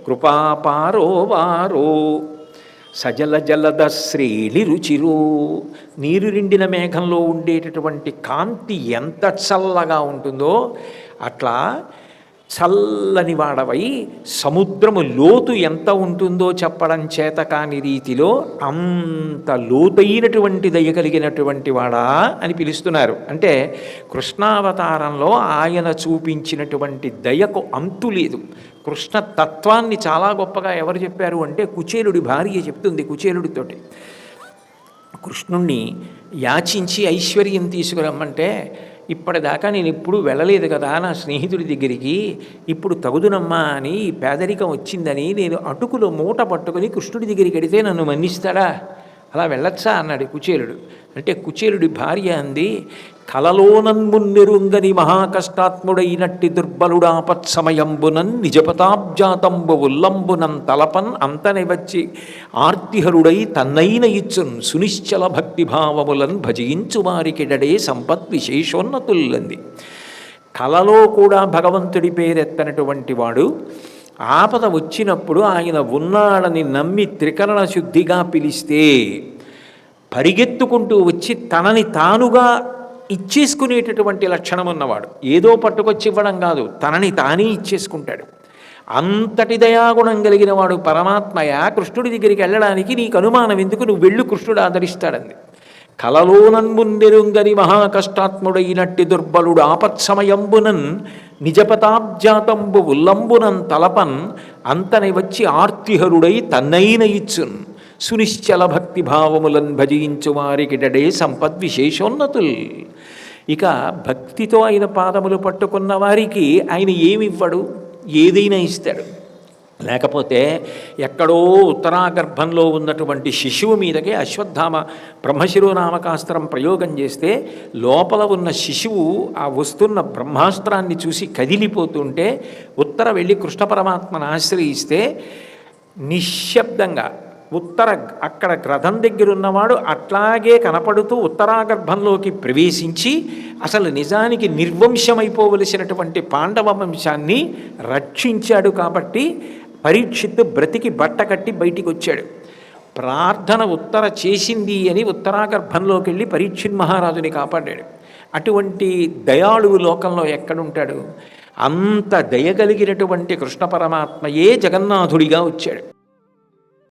కృపాపారో వారో సజల జలద శ్రేణి రుచిరో. నీరు నిండిన మేఘంలో ఉండేటటువంటి కాంతి ఎంత చల్లగా ఉంటుందో అట్లా చల్లని వాడవై సముద్రము లోతు ఎంత ఉంటుందో చెప్పడం చేత కాని రీతిలో అంత లోతైనటువంటి దయ కలిగినటువంటి వాడా అని పిలుస్తున్నారు. అంటే కృష్ణావతారంలో ఆయన చూపించినటువంటి దయకు అంతు లేదు. కృష్ణ తత్వాన్ని చాలా గొప్పగా ఎవరు చెప్పారు అంటే కుచేలుడి భార్య చెప్తుంది కుచేలుడితోటి. కృష్ణుణ్ణి యాచించి ఐశ్వర్యం తీసుకురమ్మంటే ఇప్పటిదాకా నేను ఎప్పుడు వెళ్ళలేదు కదా నా స్నేహితుడి దగ్గరికి, ఇప్పుడు తగుదునమ్మా అని పేదరికం వచ్చిందని నేను అటుకులో మూట పట్టుకొని కృష్ణుడి దగ్గరికి వెడితే నన్ను మన్నిస్తాడా, అలా వెళ్ళొచ్చా అన్నాడు కుచేలుడు. అంటే కుచేలుడి భార్య అంది, కలలోనన్మున్నెరుంగని మహాకష్టాత్ముడైనట్టి దుర్బలుడాపత్సమయంబునన్ నిజపతాబ్జాతంబు ఉల్లంబునం తలపన్ అంతని వచ్చి ఆర్తిహరుడై తన్నైన ఇచ్చున్ సునిశ్చల భక్తిభావములన్ భజించు వారికిడడే సంపత్ విశేషోన్నతుల్లంది. కలలో కూడా భగవంతుడి పేరెత్తనటువంటి వాడు ఆపద వచ్చినప్పుడు ఆయన ఉన్నాడని నమ్మి త్రికరణ శుద్ధిగా పిలిస్తే పరిగెత్తుకుంటూ వచ్చి తనని తానుగా ఇచ్చేసుకునేటటువంటి లక్షణం ఉన్నవాడు. ఏదో పట్టుకొచ్చి ఇవ్వడం కాదు, తనని తానే ఇచ్చేసుకుంటాడు. అంతటి దయాగుణం కలిగిన వాడు పరమాత్మయ కృష్ణుడి దగ్గరికి వెళ్ళడానికి నీకు అనుమానం ఎందుకు, నువ్వు వెళ్ళు, కృష్ణుడు ఆదరిస్తాడంది. కలలోనన్మున్నెరుంగని మహాకష్టాత్ముడైనట్టి దుర్బలుడు ఆపత్సమయంబునన్ నిజపతాబ్జాతంబు ఉల్లంబునం తలపన్ అంతని వచ్చి ఆర్తిహరుడై తన్నైన ఇచ్చున్ సునిశ్చల భక్తిభావములను భజించు వారికిడడే సంపద్ విశేషోన్నతుల్. ఇక భక్తితో ఆయన పాదములు పట్టుకున్న వారికి ఆయన ఏమివ్వడు, ఏదైనా ఇస్తాడు. లేకపోతే ఎక్కడో ఉత్తరాగర్భంలో ఉన్నటువంటి శిశువు మీదకి అశ్వత్థామ బ్రహ్మశిరోనామకాస్త్రం ప్రయోగం చేస్తే లోపల ఉన్న శిశువు ఆ వస్తున్న బ్రహ్మాస్త్రాన్ని చూసి కదిలిపోతుంటే ఉత్తర వెళ్ళి కృష్ణ పరమాత్మను ఆశ్రయిస్తే నిశ్శబ్దంగా అక్కడ గ్రథం దగ్గర ఉన్నవాడు అట్లాగే కనపడుతూ ఉత్తరాగర్భంలోకి ప్రవేశించి అసలు నిజానికి నిర్వంశమైపోవలసినటువంటి పాండవ వంశాన్ని రక్షించాడు. కాబట్టి పరీక్షిత్తు బ్రతికి బట్ట కట్టి బయటికి వచ్చాడు. ప్రార్థన ఉత్తర చేసింది అని ఉత్తరాగర్భంలోకి వెళ్ళి పరీక్షిత్ మహారాజుని కాపాడాడు. అటువంటి దయాళువు లోకంలో ఎక్కడుంటాడు? అంత దయగలిగినటువంటి కృష్ణ పరమాత్మయే జగన్నాథుడిగా వచ్చాడు.